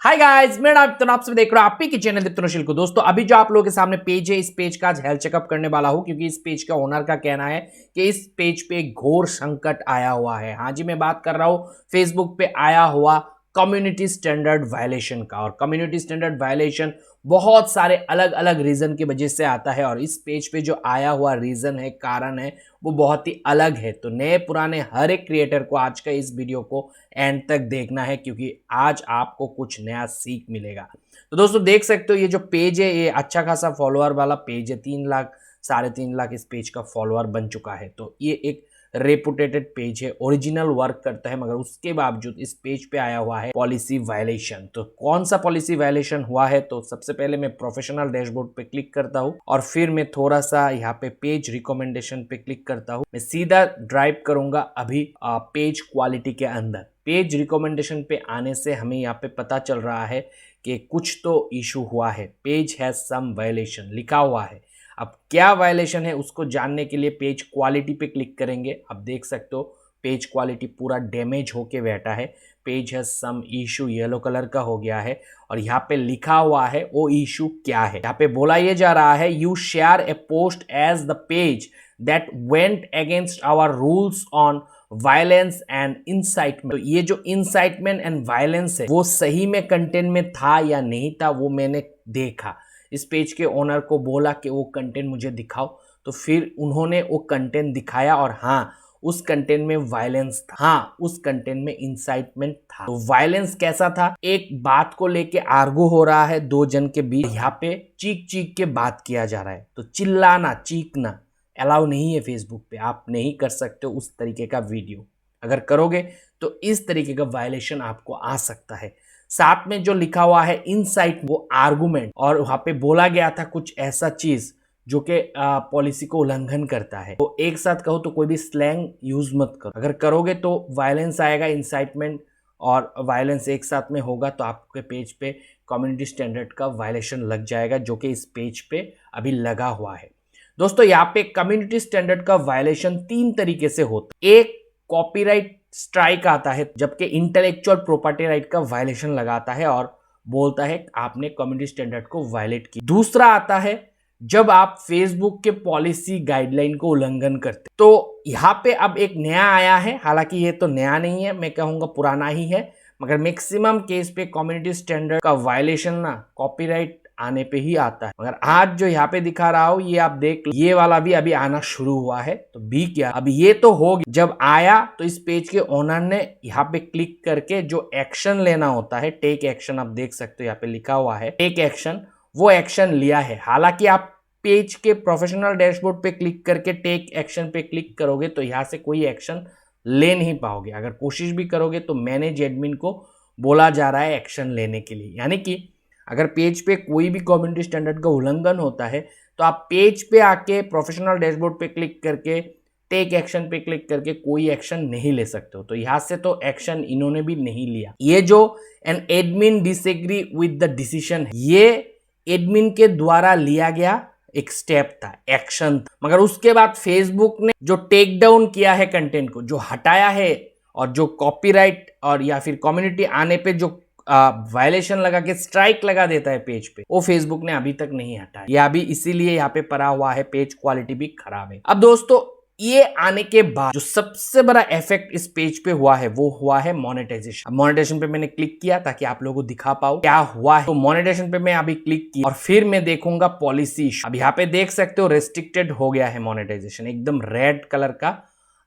Hi guys, मेरा नाम तो आप सब देख रहे हो आप ही के चैनल दीप्तनशील को। दोस्तों अभी जो आप लोगों के सामने पेज है, इस पेज का आज हेल्थ चेकअप करने वाला हूं, क्योंकि इस पेज का ओनर का कहना है कि इस पेज पे एक घोर संकट आया हुआ है। हाँ जी, मैं बात कर रहा हूं फेसबुक पे आया हुआ कम्युनिटी स्टैंडर्ड वायलेशन का। और कम्युनिटी स्टैंडर्ड वायलेशन बहुत सारे अलग अलग रीजन की वजह से आता है, और इस पेज पे जो आया हुआ रीजन है, कारण है, वो बहुत ही अलग है। तो नए पुराने हर एक क्रिएटर को आज का इस वीडियो को एंड तक देखना है, क्योंकि आज आपको कुछ नया सीख मिलेगा। तो दोस्तों देख सकते हो ये जो पेज है, ये अच्छा खासा फॉलोअर वाला पेज है। 3 लाख 3.5 लाख इस पेज का फॉलोअर बन चुका है। तो ये एक रेपुटेटेड पेज है, ओरिजिनल वर्क करता है, मगर उसके बावजूद इस पेज पे आया हुआ है पॉलिसी वायलेशन। तो कौन सा पॉलिसी वायलेशन हुआ है? तो सबसे पहले मैं प्रोफेशनल डैशबोर्ड पे क्लिक करता हूँ, और फिर मैं थोड़ा सा यहाँ पे पेज रिकमेंडेशन पे क्लिक करता हूँ। मैं सीधा ड्राइव करूंगा अभी पेज क्वालिटी के अंदर। पेज रिकमेंडेशन पे आने से हमें यहाँ पे पता चल रहा है कि कुछ तो इशू हुआ है। पेज हैज सम वायलेशन लिखा हुआ है। अब क्या वायलेशन है उसको जानने के लिए पेज क्वालिटी पे क्लिक करेंगे। अब देख सकते हो पेज क्वालिटी पूरा डैमेज होके बैठा है। Page has some issue yellow colour का हो गया है, और यहाँ पे लिखा हुआ है वो इशू क्या है। यहाँ पे बोला ये जा रहा है, you share a post as the page that went against our rules on violence and incitement. तो ये जो इंसाइटमेंट एंड वायलेंस है, वो सही में कंटेंट में था या नहीं था, वो मैंने देखा। इस पेज के ओनर को बोला कि वो कंटेंट मुझे दिखाओ, तो फिर उन्होंने वो कंटेंट दिखाया, और हाँ, उस कंटेंट में वायलेंस था, हाँ, उस कंटेंट में इंसाइटमेंट था। तो वायलेंस कैसा था? एक बात को लेके आर्गू हो रहा है दो जन के बीच, यहाँ पे चीख चीख के बात किया जा रहा है। तो चिल्लाना चीखना अलाउ नहीं है फेसबुक पे। आप नहीं कर सकते हो उस तरीके का वीडियो। अगर करोगे तो इस तरीके का वायलेशन आपको आ सकता है। साथ में जो लिखा हुआ है इनसाइट, वो आर्गुमेंट, और वहां पे बोला गया था कुछ ऐसा चीज जो कि पॉलिसी को उल्लंघन करता है। तो एक साथ कहो तो कोई भी स्लैंग यूज मत करो। अगर करोगे तो वायलेंस आएगा, इंसाइटमेंट और वायलेंस एक साथ में होगा, तो आपके पेज पे कम्युनिटी स्टैंडर्ड का वायलेशन लग जाएगा, जो कि इस पेज पे अभी लगा हुआ है। दोस्तों यहाँ पे कम्युनिटी स्टैंडर्ड का वायलेशन 3 तरीके से होता है। एक, कॉपीराइट स्ट्राइक आता है, जबकि इंटेलेक्चुअल प्रॉपर्टी राइट का वायलेशन लगाता है और बोलता है आपने कम्युनिटी स्टैंडर्ड को वायलेट किया। दूसरा आता है जब आप फेसबुक के पॉलिसी गाइडलाइन को उल्लंघन करते। तो यहाँ पे अब एक नया आया है, हालांकि ये तो नया नहीं है, मैं कहूंगा पुराना ही है, मगर मैक्सिमम केस पे कम्युनिटी स्टैंडर्ड का वायलेशन ना कॉपीराइट आने पे ही आता है। मगर आज जो यहाँ पे दिखा रहा हूं, ये आप देख लो, ये वाला भी अभी आना शुरू हुआ है। तो भी क्या, अभी ये तो हो गया। जब आया तो इस पेज के ओनर ने यहाँ पे क्लिक करके जो एक्शन लेना होता है, टेक एक्शन, आप देख सकते हो यहाँ पे लिखा हुआ है टेक एक्शन, वो एक्शन लिया है। हालांकि आप पेज के प्रोफेशनल डैशबोर्ड पे क्लिक करके टेक एक्शन पे क्लिक करोगे तो यहाँ से कोई एक्शन ले नहीं पाओगे। अगर कोशिश भी करोगे तो मैनेज एडमिन को बोला जा रहा है एक्शन लेने के लिए। यानी कि अगर पेज पे कोई भी कम्युनिटी स्टैंडर्ड का उल्लंघन होता है, तो आप पेज पे आके प्रोफेशनल डैशबोर्ड पे क्लिक करके टेक एक्शन पे क्लिक करके कोई एक्शन नहीं ले सकते हो। तो यहाँ से तो एक्शन इन्होंने भी नहीं लिया। ये जो an admin disagree with the decision, ये एडमिन के द्वारा लिया गया एक स्टेप था, एक्शन था। मगर उसके बाद फेसबुक ने जो टेक डाउन किया है कंटेंट को, जो हटाया है, और जो कॉपीराइट और या फिर कम्युनिटी आने पे जो वायलेशन लगा के स्ट्राइक लगा देता है पेज पे, वो फेसबुक ने अभी तक नहीं हटाया। ये अभी इसीलिए यहाँ पे पड़ा हुआ है, पेज क्वालिटी भी खराब है। अब दोस्तों ये आने के बाद जो सबसे बड़ा इफेक्ट इस पेज पे हुआ है, वो हुआ है मोनेटाइजेशन। अब मोनेटाइजेशन पे मैंने क्लिक किया ताकि आप लोगों को दिखा पाऊं क्या हुआ है। तो मोनेटाइजेशन पे मैं अभी क्लिक किया, और फिर मैं देखूंगा पॉलिसी। अब यहाँ पे देख सकते हो रेस्ट्रिक्टेड हो गया है मोनेटाइजेशन, एकदम रेड कलर का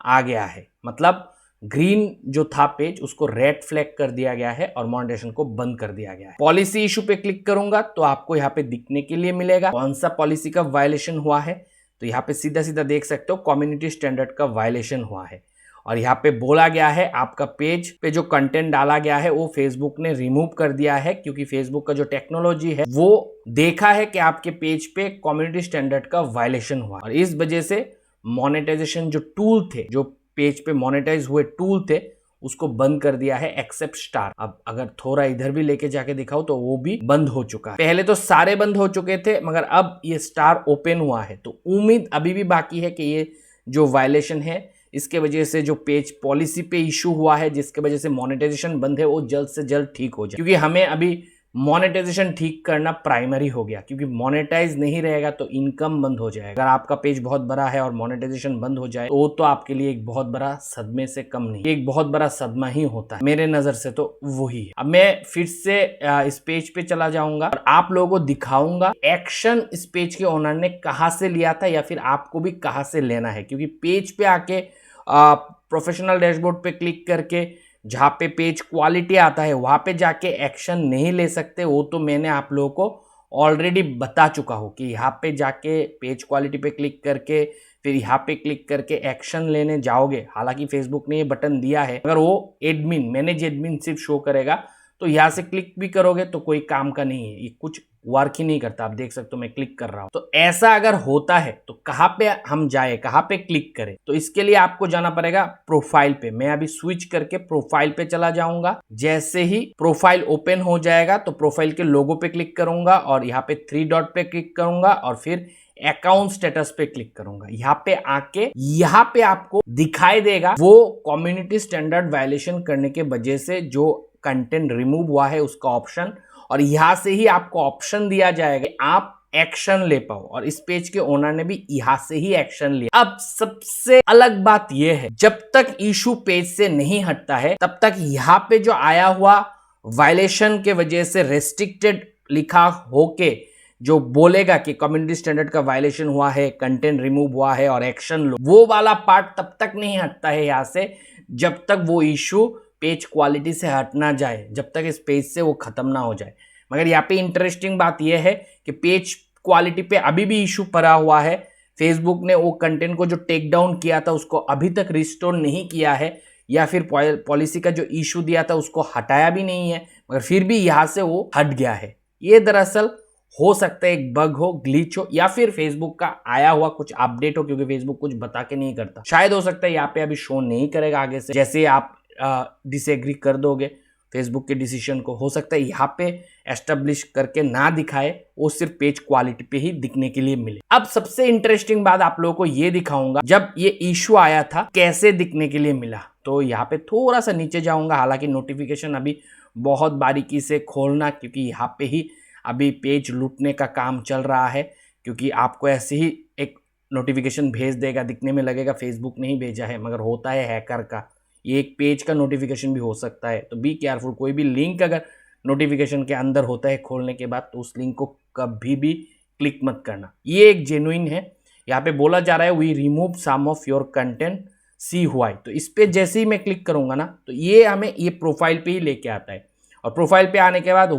आ गया है। मतलब ग्रीन जो था पेज, उसको रेड फ्लैग कर दिया गया है और मोनेटाइजेशन को बंद कर दिया गया है। पॉलिसी इशू पे क्लिक करूंगा तो आपको यहाँ पे दिखने के लिए मिलेगा कौन सा पॉलिसी का वायलेशन हुआ है। तो यहाँ पे सीधा सीधा देख सकते हो कम्युनिटी स्टैंडर्ड का वायलेशन हुआ है, और यहाँ पे बोला गया है आपका पेज पे जो कंटेंट डाला गया है वो फेसबुक ने रिमूव कर दिया है, क्योंकि फेसबुक का जो टेक्नोलॉजी है वो देखा है कि आपके पेज पे कम्युनिटी स्टैंडर्ड का वायलेशन हुआ, और इस वजह से मोनेटाइजेशन जो टूल थे, जो पेज पे मोनेटाइज हुए टूल थे, उसको बंद कर दिया है एक्सेप्ट स्टार। अब अगर थोड़ा इधर भी लेके जाके दिखाओ तो वो भी बंद हो चुका है। पहले तो सारे बंद हो चुके थे, मगर अब ये स्टार ओपन हुआ है। तो उम्मीद अभी भी बाकी है कि ये जो वायलेशन है इसके वजह से जो पेज पॉलिसी पे इशू हुआ है, जिसके वजह से मोनेटाइजेशन बंद है, वो जल्द से जल्द ठीक हो जाए, क्योंकि हमें अभी मोनेटाइजेशन ठीक करना प्राइमरी हो गया, क्योंकि मोनेटाइज नहीं रहेगा तो इनकम बंद हो जाएगा। अगर आपका पेज बहुत बड़ा है और मोनेटाइजेशन बंद हो जाए तो वो तो आपके लिए एक बहुत बड़ा सदमे से कम नहीं, एक बहुत बड़ा सदमा ही होता है मेरे नजर से, तो वही है। अब मैं फिर से इस पेज पे चला जाऊंगा और आप लोगों को दिखाऊंगा एक्शन इस पेज के ओनर ने कहां से लिया था, या फिर आपको भी कहां से लेना है। क्योंकि पेज पे आके प्रोफेशनल डैशबोर्ड पे क्लिक करके जहाँ पे पेज क्वालिटी आता है वहां पे जाके एक्शन नहीं ले सकते। वो तो मैंने आप लोगों को ऑलरेडी बता चुका हूँ कि यहाँ पे जाके पेज क्वालिटी पे क्लिक करके फिर यहाँ पे क्लिक करके एक्शन लेने जाओगे। हालांकि फेसबुक ने ये बटन दिया है, अगर वो एडमिन मैनेज एडमिन सिर्फ शो करेगा तो यहाँ से क्लिक भी करोगे तो कोई काम का नहीं है, ये कुछ वर्क ही नहीं करता। आप देख सकते हो मैं क्लिक कर रहा हूं। तो ऐसा अगर होता है तो कहां पे हम जाए, कहां पे क्लिक करें? तो इसके लिए आपको जाना पड़ेगा प्रोफाइल पे। मैं अभी स्विच करके प्रोफाइल पे चला जाऊंगा। जैसे ही प्रोफाइल ओपन हो जाएगा तो प्रोफाइल के लोगो पे क्लिक करूंगा और यहाँ पे 3 डॉट पे क्लिक करूंगा और फिर अकाउंट स्टेटस पे क्लिक करूंगा। यहाँ पे आके यहाँ पे आपको दिखाई देगा वो कम्युनिटी स्टैंडर्ड वायलेशन करने के वजह से जो कंटेंट रिमूव हुआ है उसका ऑप्शन, और यहां से ही आपको ऑप्शन दिया जाएगा आप एक्शन ले पाओ। और इस पेज के ओनर ने भी यहां से ही एक्शन लिया। अब सबसे अलग बात यह है, जब तक इशू पेज से नहीं हटता है तब तक यहां पे जो आया हुआ वायलेशन के वजह से रेस्ट्रिक्टेड लिखा होके जो बोलेगा कि कम्युनिटी स्टैंडर्ड का वायलेशन हुआ है, कंटेंट रिमूव हुआ है और एक्शन लो, वो वाला पार्ट तब तक नहीं हटता है यहां से जब तक वो इशू पेज क्वालिटी से हट ना जाए, जब तक इस पेज से वो खत्म ना हो जाए। मगर यहाँ पे इंटरेस्टिंग बात यह है कि पेज क्वालिटी पे अभी भी इशू पड़ा हुआ है। फेसबुक ने वो कंटेंट को जो टेक डाउन किया था उसको अभी तक रिस्टोर नहीं किया है, या फिर पॉलिसी का जो इशू दिया था उसको हटाया भी नहीं है, मगर फिर भी यहाँ से वो हट गया है। ये दरअसल हो सकता है एक बग हो, ग्लिच हो, या फिर फेसबुक का आया हुआ कुछ अपडेट हो, क्योंकि फेसबुक कुछ बता के नहीं करता। शायद हो सकता है यहाँ पे अभी शो नहीं करेगा आगे से, जैसे आप डिसएग्री कर दोगे फेसबुक के डिसीजन को, हो सकता है यहाँ पे एस्टेब्लिश करके ना दिखाए, वो सिर्फ पेज क्वालिटी पे ही दिखने के लिए मिले। अब सबसे इंटरेस्टिंग बात आप लोगों को ये दिखाऊंगा जब ये इशू आया था कैसे दिखने के लिए मिला। तो यहाँ पे थोड़ा सा नीचे जाऊंगा, हालांकि नोटिफिकेशन अभी बहुत बारीकी से खोलना, क्योंकि यहाँ पे ही अभी पेज लूटने का काम चल रहा है। क्योंकि आपको ऐसे ही एक नोटिफिकेशन भेज देगा, दिखने में लगेगा फेसबुक ने ही भेजा है, मगर होता है हैकर का। ये एक पेज का नोटिफिकेशन भी हो सकता है, तो बी केयरफुल। कोई भी लिंक अगर नोटिफिकेशन के अंदर होता है खोलने के बाद तो उस लिंक को कभी भी क्लिक मत करना। ये एक जेन्युइन है। यहाँ पे बोला जा रहा है we remove some of your content, see why. तो इस पे जैसे ही मैं क्लिक करूंगा ना तो ये हमें ये प्रोफाइल पे ही लेके आता है, और प्रोफाइल पे आने के बाद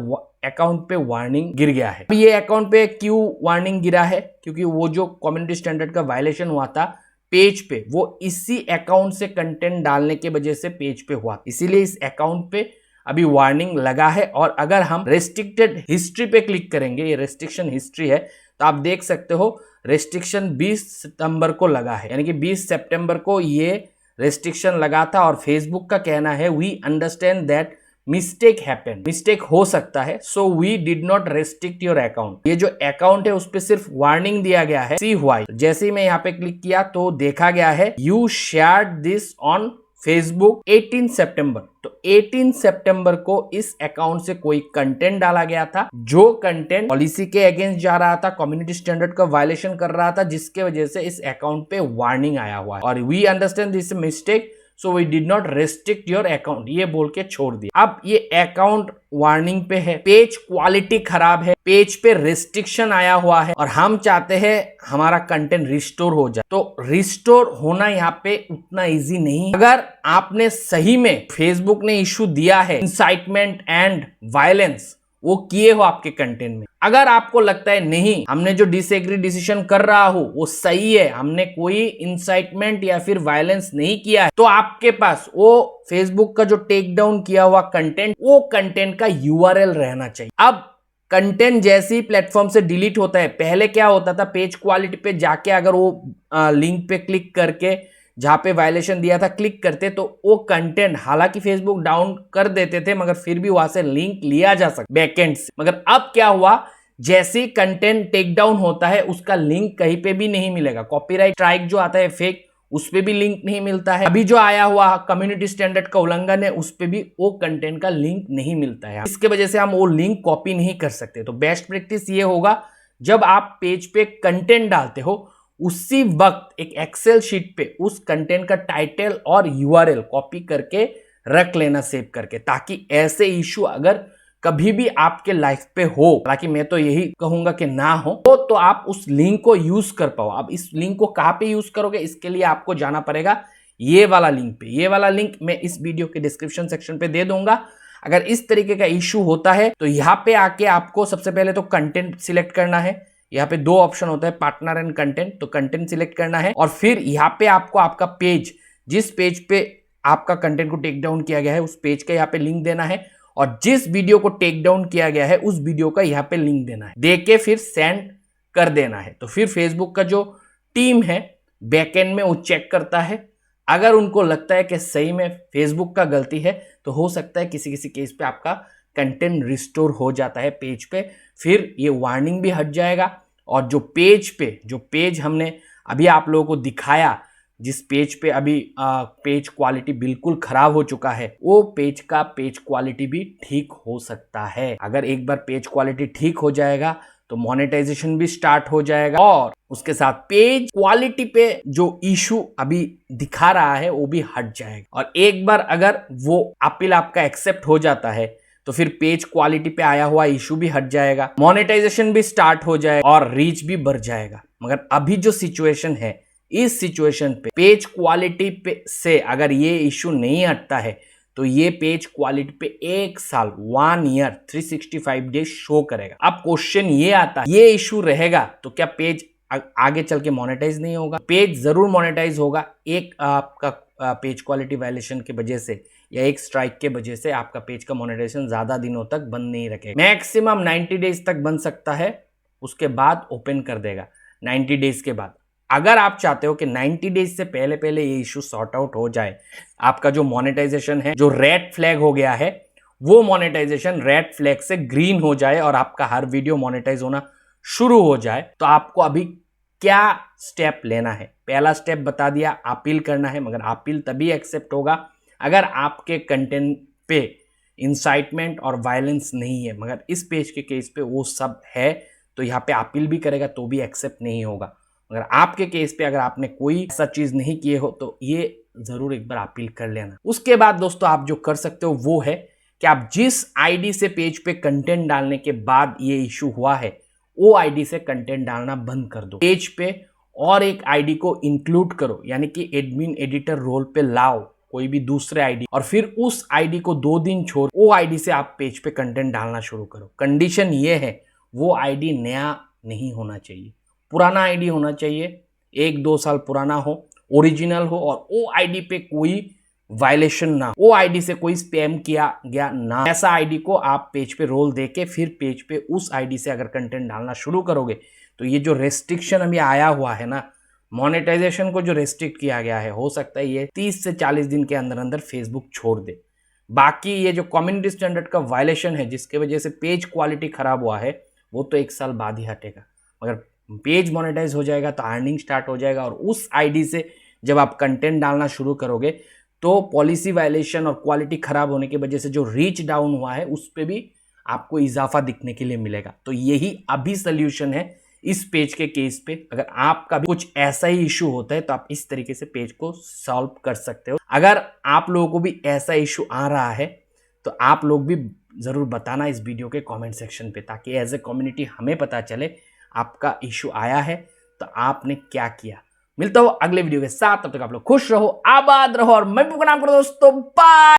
अकाउंट पे वार्निंग गिर गया है। ये अकाउंट पे क्यों वार्निंग गिरा है? क्योंकि वो जो कम्युनिटी स्टैंडर्ड का वायलेशन हुआ था पेज पे, वो इसी अकाउंट से कंटेंट डालने के वजह से पेज पे हुआ, इसीलिए इस अकाउंट पे अभी वार्निंग लगा है। और अगर हम रेस्ट्रिक्टेड हिस्ट्री पे क्लिक करेंगे, ये रेस्ट्रिक्शन हिस्ट्री है, तो आप देख सकते हो रेस्ट्रिक्शन 20 सितंबर को लगा है, यानी कि 20 सितंबर को ये रेस्ट्रिक्शन लगा था। और फेसबुक का कहना है we understand that mistake happen, mistake हो सकता है, so we did not restrict your account. ये जो अकाउंट है उस पर सिर्फ वार्निंग दिया गया है, सी व्हाई। जैसे ही मैं यहाँ पे क्लिक किया तो देखा गया है you shared this on Facebook 18 सितंबर। तो 18 सितंबर को इस अकाउंट से कोई कंटेंट डाला गया था, जो कंटेंट पॉलिसी के अगेंस्ट जा रहा था, कम्युनिटी स्टैंडर्ड का वायलेशन कर रहा था, जिसके वजह से इस अकाउंट पे वार्निंग आया हुआ है। और we understand this mistake, so we did not restrict your account, ये बोल के छोड़ दिया। अब ये अकाउंट वार्निंग पे है, पेज क्वालिटी खराब है, पेज पे रेस्ट्रिक्शन आया हुआ है, और हम चाहते हैं हमारा कंटेंट रिस्टोर हो जाए। तो रिस्टोर होना यहाँ पे उतना इजी नहीं। अगर आपने सही में फेसबुक ने इशू दिया है इंसाइटमेंट एंड वायलेंस, वो किए हो आपके कंटेंट में, अगर आपको लगता है नहीं हमने जो डिसएग्री डिसीजन कर रहा हो वो सही है, हमने कोई इंसाइटमेंट या फिर वायलेंस नहीं किया है, तो आपके पास वो फेसबुक का जो टेक डाउन किया हुआ कंटेंट, वो कंटेंट का यूआरएल रहना चाहिए। अब कंटेंट जैसे ही प्लेटफॉर्म से डिलीट होता है, पहले क्या होता था, पेज क्वालिटी पे जाके अगर वो लिंक पे क्लिक करके जहां पे वायलेशन दिया था क्लिक करते तो वो कंटेंट, हालांकि फेसबुक डाउन कर देते थे मगर फिर भी वहां से लिंक लिया जा सकता बैकएंड से। मगर अब क्या हुआ, जैसे ही कंटेंट टेक डाउन होता है उसका लिंक कहीं पे भी नहीं मिलेगा। कॉपीराइट स्ट्राइक जो आता है फेक, उस पे भी लिंक नहीं मिलता है। अभी जो आया हुआ कम्युनिटी स्टैंडर्ड का उल्लंघन है उस पे भी वो कंटेंट का लिंक नहीं मिलता है। इसके वजह से हम वो लिंक कॉपी नहीं कर सकते। तो बेस्ट प्रैक्टिस ये होगा, जब आप पेज पे कंटेंट डालते हो उसी वक्त एक एक्सेल शीट पे उस कंटेंट का टाइटल और यूआरएल कॉपी करके रख लेना सेव करके, ताकि ऐसे इशू अगर कभी भी आपके लाइफ पे हो, हालांकि मैं तो यही कहूंगा कि ना हो, तो आप उस लिंक को यूज कर पाओ। अब इस लिंक को कहां पे यूज करोगे, इसके लिए आपको जाना पड़ेगा ये वाला लिंक पे। ये वाला लिंक मैं इस वीडियो के डिस्क्रिप्शन सेक्शन पे दे दूंगा। अगर इस तरीके का इशू होता है तो यहाँ पे आके आपको सबसे पहले तो कंटेंट सिलेक्ट करना है। यहाँ पे दो ऑप्शन होता है, पार्टनर एंड कंटेंट। तो कंटेंट सिलेक्ट करना है और फिर यहाँ पे आपको आपका पेज, जिस पेज पे आपका कंटेंट को टेक डाउन किया गया है उस पेज का यहाँ पे लिंक देना है, और जिस वीडियो को टेक डाउन किया गया है उस वीडियो का यहाँ पे लिंक देना है, देके फिर सेंड कर देना है। तो फिर फेसबुक का जो टीम है बैकएंड में वो चेक करता है। अगर उनको लगता है कि सही में फेसबुक का गलती है तो हो सकता है किसी किसी केस पे आपका कंटेंट रिस्टोर हो जाता है पेज पे, फिर ये वार्निंग भी हट जाएगा। और जो पेज हमने अभी आप लोगों को दिखाया, जिस पेज पे अभी पेज क्वालिटी बिल्कुल खराब हो चुका है, वो पेज का पेज क्वालिटी भी ठीक हो सकता है। अगर एक बार पेज क्वालिटी ठीक हो जाएगा तो मोनेटाइजेशन भी स्टार्ट हो जाएगा, और उसके साथ पेज क्वालिटी पे जो इशू अभी दिखा रहा है वो भी हट जाएगा। और एक बार अगर वो अपील आपका एक्सेप्ट हो जाता है तो फिर पेज क्वालिटी पे आया हुआ इशू भी हट जाएगा, मोनेटाइजेशन भी स्टार्ट हो जाएगा और रीच भी बढ़ जाएगा। मगर अभी जो सिचुएशन है, इस सिचुएशन पे पेज क्वालिटी पे से अगर ये इशू नहीं हटता है तो ये पेज क्वालिटी पे 1 साल 1 ईयर 365 डेज शो करेगा। अब क्वेश्चन ये आता है, ये इशू रहेगा तो क्या पेज आगे चल के मोनेटाइज नहीं होगा? पेज जरूर मोनेटाइज होगा। एक आपका पेज क्वालिटी वायलेशन की वजह से या एक स्ट्राइक के वजह से आपका पेज का मोनेटाइजेशन ज्यादा दिनों तक बंद नहीं रखेगा। मैक्सिमम 90 डेज तक बन सकता है, उसके बाद ओपन कर देगा 90 डेज के बाद। अगर आप चाहते हो कि 90 डेज से पहले पहले ये इशू सॉर्ट आउट हो जाए, आपका जो मोनेटाइजेशन है जो रेड फ्लैग हो गया है वो मोनेटाइजेशन रेड फ्लैग से ग्रीन हो जाए और आपका हर वीडियो मोनेटाइज होना शुरू हो जाए, तो आपको अभी क्या स्टेप लेना है? पहला स्टेप बता दिया, अपील करना है। मगर अपील तभी एक्सेप्ट होगा अगर आपके कंटेंट पे इंसाइटमेंट और वायलेंस नहीं है। मगर इस पेज के केस पे वो सब है, तो यहाँ पे अपील भी करेगा तो भी एक्सेप्ट नहीं होगा। अगर आपके केस पे अगर आपने कोई ऐसा चीज नहीं किए हो तो ये जरूर एक बार अपील कर लेना। उसके बाद दोस्तों आप जो कर सकते हो वो है कि आप जिस आईडी से पेज पे कंटेंट डालने के बाद ये इशू हुआ है वो आईडी से कंटेंट डालना बंद कर दो। पेज पे और एक आईडी को इंक्लूड करो, यानी कि एडमिन एडिटर रोल पे लाओ कोई भी दूसरे आईडी, और फिर उस आईडी को 2 दिन छोड़ वो आईडी से आप पेज पे कंटेंट डालना शुरू करो। कंडीशन ये है, वो आईडी नया नहीं होना चाहिए, पुराना आईडी होना चाहिए, 1-2 साल पुराना हो, ओरिजिनल हो, और वो आईडी पे कोई वायलेशन ना, वो आईडी से कोई स्पैम किया गया ना। ऐसा आईडी को आप पेज पे रोल देके फिर पेज पे उस आईडी से अगर कंटेंट डालना शुरू करोगे तो ये जो रेस्ट्रिक्शन अभी आया हुआ है ना, मोनेटाइजेशन को जो रेस्ट्रिक्ट किया गया है, हो सकता है ये 30 से 40 दिन के अंदर अंदर फेसबुक छोड़ दे। बाकी ये जो कम्युनिटी स्टैंडर्ड का वायलेशन है जिसके वजह से पेज क्वालिटी खराब हुआ है, वो तो 1 साल बाद ही हटेगा। मगर पेज मोनेटाइज हो जाएगा तो अर्निंग स्टार्ट हो जाएगा, और उस आईडी से जब आप कंटेंट डालना शुरू करोगे तो पॉलिसी वायलेशन और क्वालिटी खराब होने की वजह से जो रीच डाउन हुआ है उस पे भी आपको इजाफा दिखने के लिए मिलेगा। तो यही अभी सोल्यूशन है इस पेज के केस पे। अगर आपका भी कुछ ऐसा ही इशू होता है तो आप इस तरीके से पेज को सॉल्व कर सकते हो। अगर आप लोगों को भी ऐसा इशू आ रहा है तो आप लोग भी जरूर बताना इस वीडियो के कमेंट सेक्शन पे, ताकि एज ए कम्युनिटी हमें पता चले आपका इशू आया है तो आपने क्या किया। मिलता हूं अगले वीडियो के साथ, तब तक आप लोग खुश रहो, आबाद रहो, और मैं भी प्रणाम करो दोस्तों, बाय।